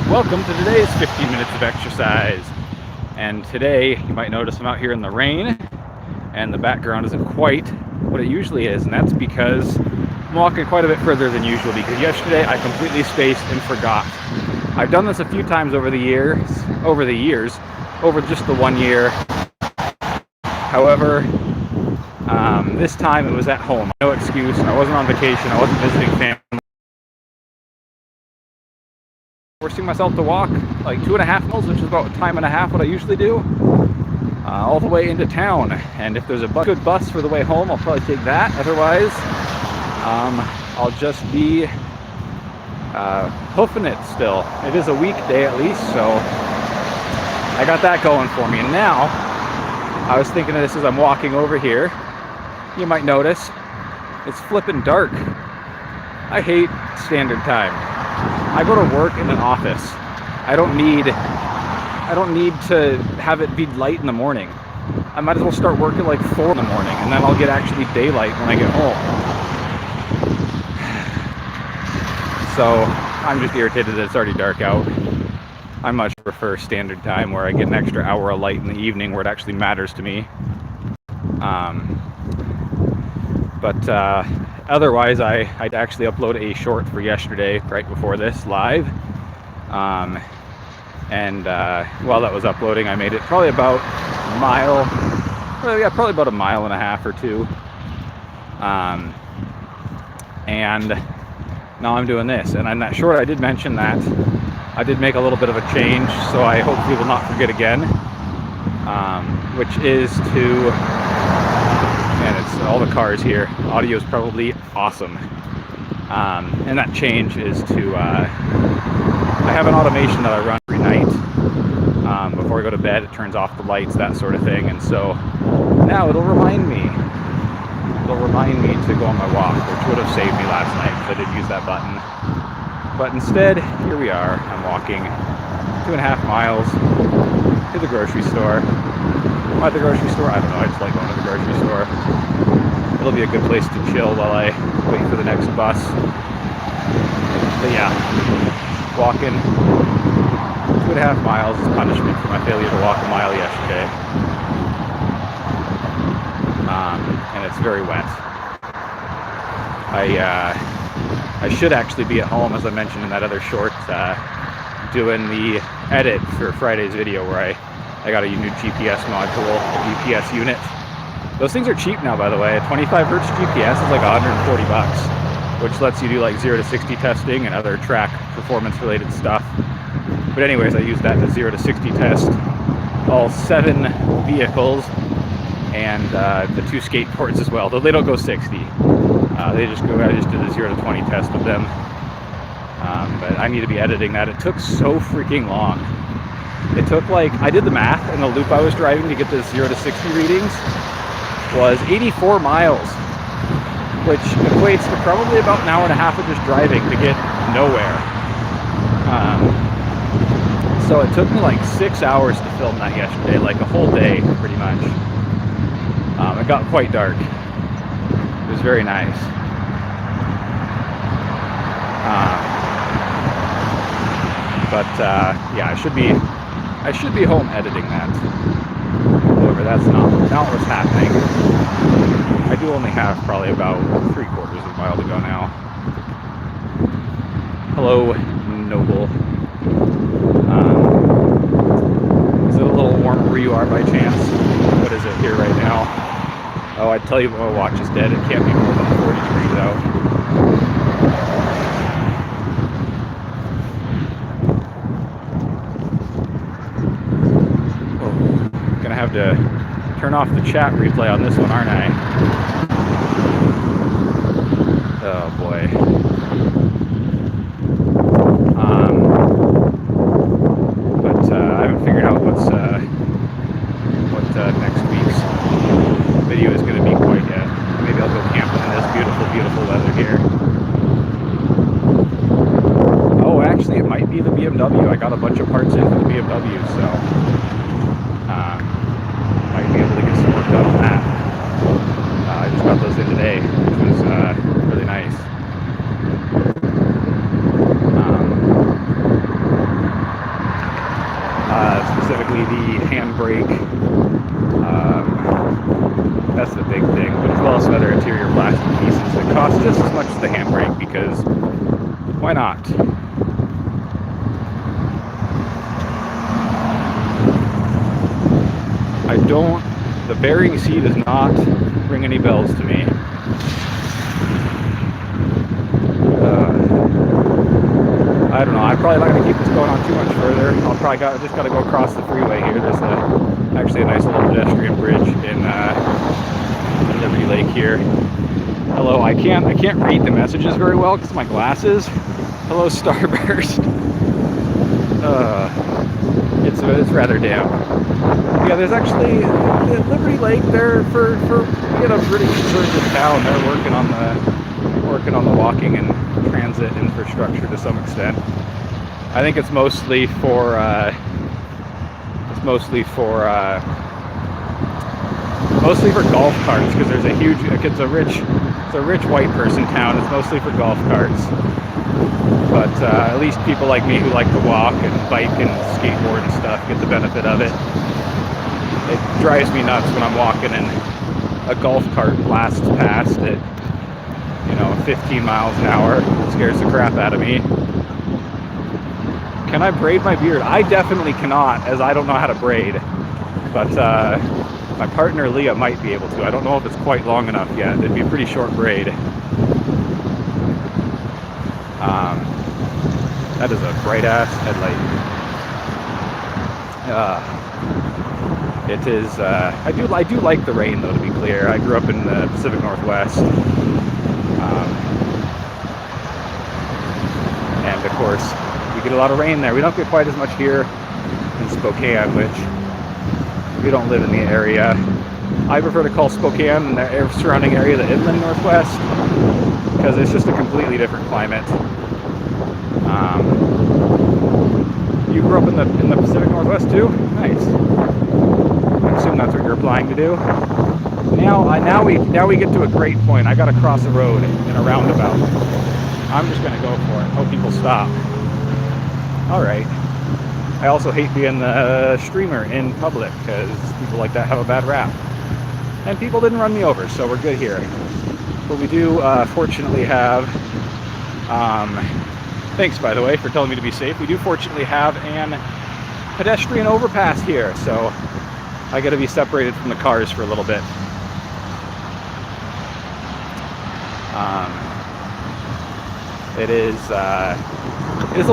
Welcome to today's 15 minutes of exercise. And today, you might notice I'm out here in the rain, and the background isn't quite what it usually is, and that's because I'm walking quite a bit further than usual, because yesterday I completely spaced and forgot. I've done this a few times over the years, over just the 1 year. However, this time it was at home. No excuse. I wasn't on vacation. I wasn't visiting family. Forcing myself to walk like 2.5 miles, which is about a time and a half what I usually do, all the way into town. And if there's a good bus for the way home, I'll probably take that. Otherwise, I'll just be hoofing it still. It is a weekday at least, so I got that going for me. And now, I was thinking of this as I'm walking over here. You might notice it's flipping dark. I hate standard time. I go to work in an office. I don't need to have it be light in the morning. I might as well start work at like 4 in the morning, and then I'll get actually daylight when I get home. So I'm just irritated that it's already dark out. I much prefer standard time, where I get an extra hour of light in the evening where it actually matters to me. Otherwise, I'd actually upload a short for yesterday, right before this, live. While that was uploading, I made it probably about a mile, probably about a mile and a half or two. And now I'm doing this. And on that short, I did mention that I did make a little bit of a change, so I hopefully will not forget again, which is to... And it's all the cars here. Audio is probably awesome. And that change is to, I have an automation that I run every night. Before I go to bed, it turns off the lights, that sort of thing. And so now it'll remind me to go on my walk, which would have saved me last night because I did use that button. But instead, here we are. I'm walking 2.5 miles to the grocery store. At the grocery store, I don't know, I just like going to the grocery store. It'll be a good place to chill while I wait for the next bus. But yeah, walking 2.5 miles is punishment for my failure to walk a mile yesterday. And it's very wet. I should actually be at home, as I mentioned in that other short, doing the edit for Friday's video, where I got a new GPS module, a GPS unit. Those things are cheap now, by the way. A 25 hertz GPS is like $140, which lets you do like 0 to 60 testing and other track performance related stuff. But anyways, I used that to 0 to 60 test all 7 vehicles and the 2 skateboards as well, though they don't go 60. I just did a 0 to 20 test of them. But I need to be editing that. It took so freaking long. It took I did the math, and the loop I was driving to get the 0 to 60 readings was 84 miles, which equates to probably about an hour and a half of just driving to get nowhere. So it took me like 6 hours to film that yesterday, like a whole day, pretty much. It got quite dark. It was very nice. Yeah, I should be home editing that. However, that's not what's happening. I do only have probably about 3/4 of a mile to go now. Hello, Noble. Is it a little warm where you are by chance? What is it here right now? Oh, I'd tell you my watch is dead. It can't be more than 40 degrees out. Have to turn off the chat replay on this one, aren't I? Oh boy. I haven't figured out what next week's video is going to be quite yet. Maybe I'll go camping in this beautiful, beautiful weather here. Oh, actually, it might be the BMW. I got a bunch of parts in for the BMW, so might be able to get some work done on that. I just got those in today, which was really nice. specifically the handbrake. That's the big thing, but as well as some other interior plastic pieces that cost just as much as the handbrake, because why not? The bearing seat does not ring any bells to me. I don't know, I'm probably not going to keep this going on too much further. I'll probably just got to go across the freeway here. There's actually a nice little pedestrian bridge in Liberty Lake here. Hello, I can't read the messages very well because of my glasses. Hello, Starburst. It's rather damp. Yeah, there's actually Liberty Lake there for being a pretty conservative town. They're working on the walking and transit infrastructure to some extent. I think it's mostly for golf carts, because there's it's a rich white person town. It's mostly for golf carts. But at least people like me who like to walk and bike and skateboard and stuff get the benefit of it. It drives me nuts when I'm walking and a golf cart blasts past at 15 miles an hour. It scares the crap out of me. Can I braid my beard? I definitely cannot, as I don't know how to braid. But my partner Leah might be able to. I don't know if it's quite long enough yet. It'd be a pretty short braid. That is a bright ass headlight. It is. I do like the rain, though. To be clear, I grew up in the Pacific Northwest, and of course, we get a lot of rain there. We don't get quite as much here in Spokane, which we don't live in the area. I prefer to call Spokane and the surrounding area the Inland Northwest, because it's just a completely different climate. You grew up in the Pacific Northwest too? Nice. I assume that's what you're applying to do. Now we get to a great point. I gotta cross the road in a roundabout. I'm just gonna go for it. Hope people stop. Alright. I also hate being the streamer in public, because people like that have a bad rap. And people didn't run me over, so we're good here. But we do fortunately have thanks, by the way, for telling me to be safe. We do fortunately have an pedestrian overpass here, so I got to be separated from the cars for a little bit. It is a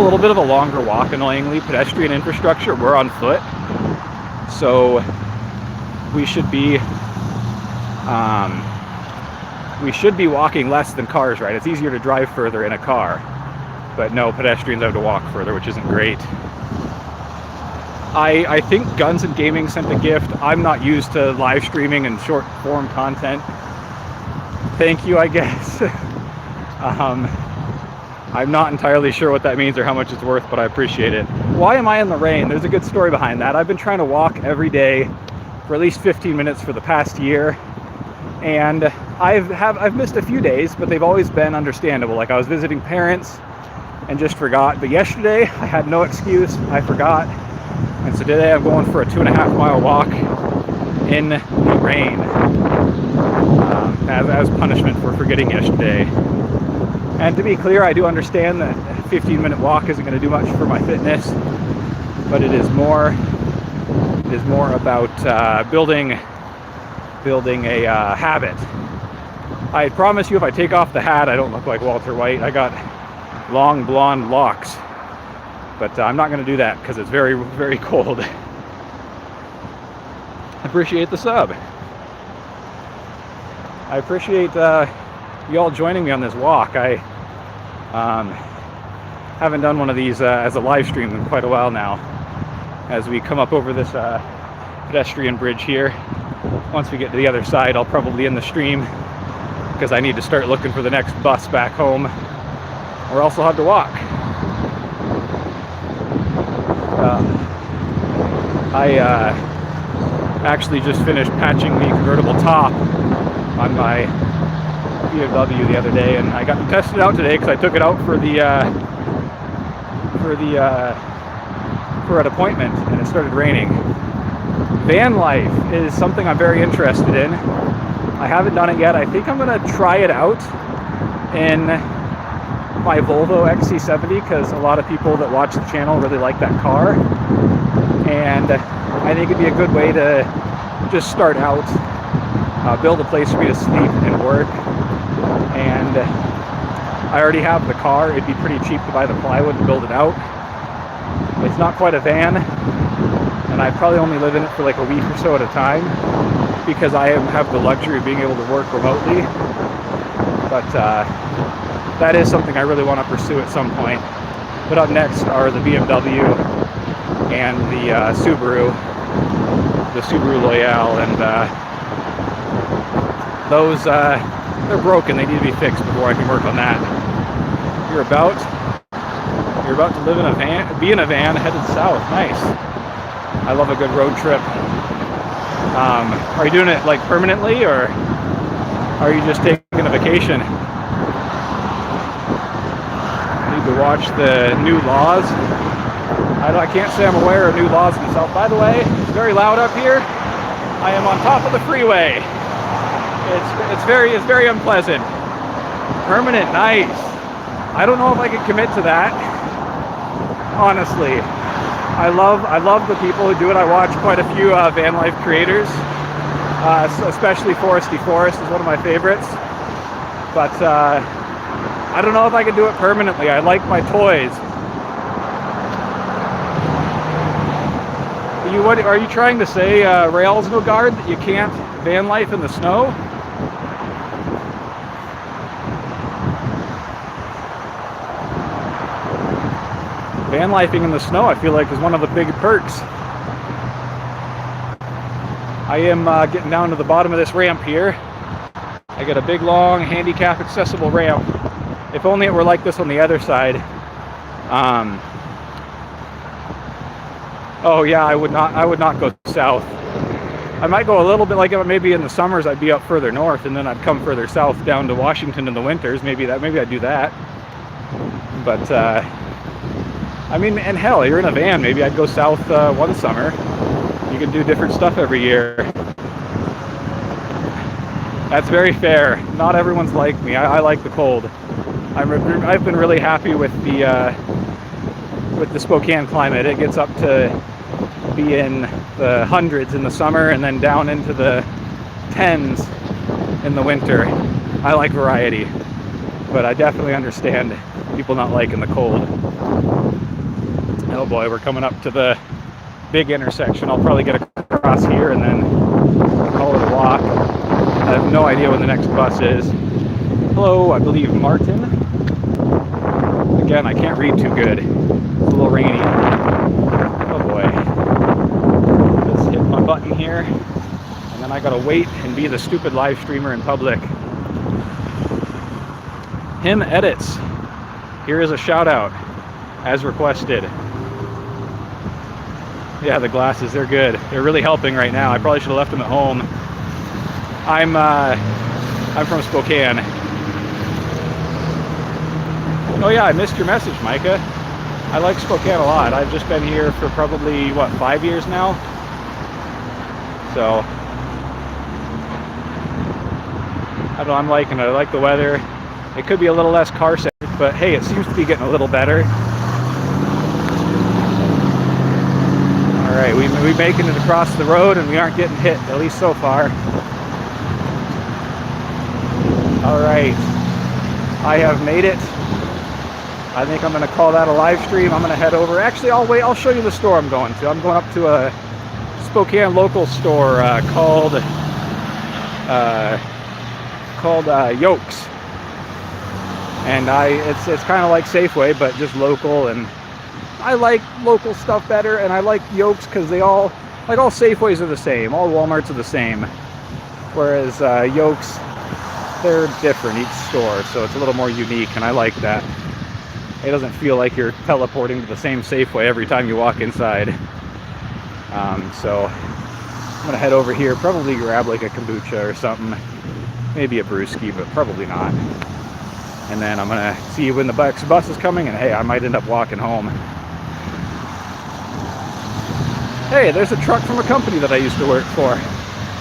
little bit of a longer walk, annoyingly. Pedestrian infrastructure, we're on foot, so we should be walking less than cars, right? It's easier to drive further in a car. But no, pedestrians have to walk further, which isn't great. I think Guns and Gaming sent a gift. I'm not used to live streaming and short form content. Thank you, I guess. I'm not entirely sure what that means or how much it's worth, but I appreciate it. Why am I in the rain? There's a good story behind that. I've been trying to walk every day for at least 15 minutes for the past year. And I've missed a few days, but they've always been understandable. Like, I was visiting parents and just forgot. But yesterday, I had no excuse. I forgot. And so today I'm going for a 2.5 mile walk in the rain as punishment for forgetting yesterday. And to be clear, I do understand that a 15-minute walk isn't going to do much for my fitness, but it is more about building a habit. I promise you, if I take off the hat, I don't look like Walter White. I got long blonde locks, but I'm not going to do that because it's very, very cold. I appreciate the sub. I appreciate you all joining me on this walk. I haven't done one of these as a live stream in quite a while now. As we come up over this pedestrian bridge here, once we get to the other side, I'll probably end the stream because I need to start looking for the next bus back home, or else I'll have to walk. I actually just finished patching the convertible top on my BMW the other day, and I got to test it out today because I took it out for the for an appointment and it started raining. Van life is something I'm very interested in. I haven't done it yet. I think I'm gonna try it out in my Volvo XC70 because a lot of people that watch the channel really like that car, and I think it'd be a good way to just start out, build a place for me to sleep and work. And I already have the car. It'd be pretty cheap to buy the plywood and build it out. It's not quite a van, and I probably only live in it for like a week or so at a time because I have the luxury of being able to work remotely. But that is something I really want to pursue at some point. But up next are the BMW and the Subaru Loyale, and those they're broken. They need to be fixed before I can work on that. You're about to live in a van, be in a van headed south. Nice. I love a good road trip. Are you doing it like permanently, or are you just taking a vacation? Need to watch the new laws. I can't say I'm aware of new laws in the south. By the way, it's very loud up here. I am on top of the freeway. It's very unpleasant. Permanent, nice. I don't know if I could commit to that. Honestly, I love the people who do it. I watch quite a few van life creators, especially Foresty Forest is one of my favorites. But I don't know if I can do it permanently. I like my toys. What are you trying to say, Rails No Guard, that you can't van life in the snow? Van lifing in the snow, I feel like, is one of the big perks. I am getting down to the bottom of this ramp here. I got a big, long, handicap accessible ramp. If only it were like this on the other side. Oh yeah, I would not go south. I might go a little bit, like maybe in the summers I'd be up further north, and then I'd come further south down to Washington in the winters. Maybe I'd do that. But I mean, and hell, you're in a van. Maybe I'd go south one summer. You can do different stuff every year. That's very fair. Not everyone's like me. I like the cold. I've been really happy with the Spokane climate. It gets up to be in the hundreds in the summer and then down into the tens in the winter. I like variety, but I definitely understand people not liking the cold. Oh boy, we're coming up to the big intersection. I'll probably get across here and then call it a walk. I have no idea when the next bus is. Hello, I believe Martin. Again, I can't read too good. It's a little rainy. Oh boy. Let's hit my button here. And then I gotta wait and be the stupid live streamer in public. Him Edits. Here is a shout out, as requested. Yeah, the glasses, they're good. They're really helping right now. I probably should have left them at home. I'm from Spokane. Oh yeah, I missed your message, Micah. I like Spokane a lot. I've just been here for probably, 5 years now? So, I don't know, I'm liking it. I like the weather. It could be a little less car-centric, but hey, it seems to be getting a little better. Alright, we're making it across the road and we aren't getting hit, at least so far. Alright, I have made it. I think I'm going to call that a live stream. I'm going to head over. Actually, I'll show you the store I'm going to. I'm going up to a Spokane local store called Yokes. And it's kind of like Safeway, but just local, and I like local stuff better, and I like Yokes because all Safeways are the same, all Walmarts are the same, whereas Yokes, they're different each store, so it's a little more unique, and I like that. It doesn't feel like you're teleporting to the same Safeway every time you walk inside. So I'm gonna head over here, probably grab like a kombucha or something, maybe a brewski, but probably not. And then I'm gonna see when the bus is coming, and hey, I might end up walking home. Hey, there's a truck from a company that I used to work for. I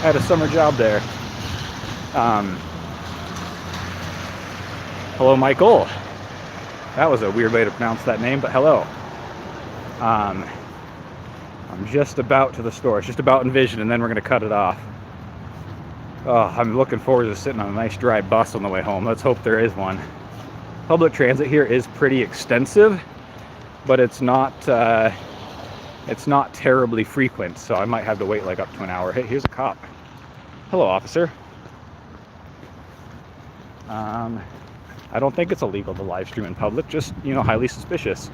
had a summer job there. Hello, Michael. That was a weird way to pronounce that name, but hello. I'm just about to the store. It's just about Envision, and then we're going to cut it off. Oh, I'm looking forward to sitting on a nice dry bus on the way home. Let's hope there is one. Public transit here is pretty extensive, but it's not terribly frequent, so I might have to wait like up to an hour. Hey, here's a cop. Hello, officer. I don't think it's illegal to live stream in public, just, you know, highly suspicious.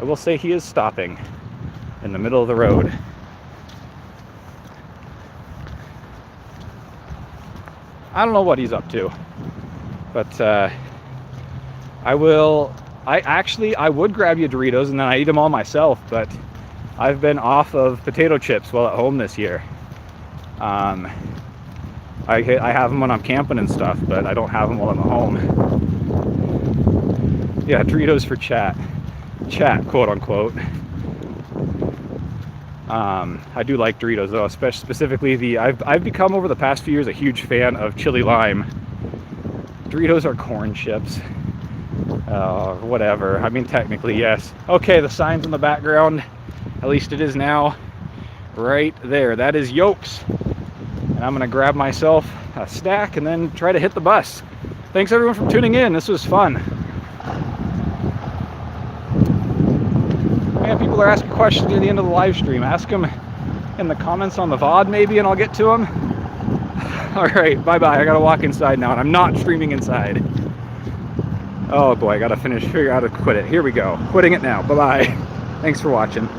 I will say he is stopping in the middle of the road. I don't know what he's up to, but I would grab you Doritos and then I eat them all myself, but I've been off of potato chips while at home this year. I have them when I'm camping and stuff, but I don't have them while I'm at home. Yeah, Doritos for chat, quote unquote. I do like Doritos though, especially specifically I've become over the past few years a huge fan of chili lime. Doritos are corn chips. Whatever. I mean, technically, yes. Okay, the sign's in the background. At least it is now. Right there. That is Yolks. And I'm gonna grab myself a snack and then try to hit the bus. Thanks everyone for tuning in. This was fun. Man, people are asking questions near the end of the live stream. Ask them in the comments on the VOD maybe, and I'll get to them. All right, bye-bye. I gotta walk inside now, and I'm not streaming inside. Oh boy, I gotta figure out how to quit it. Here we go. Quitting it now. Bye-bye. Thanks for watching.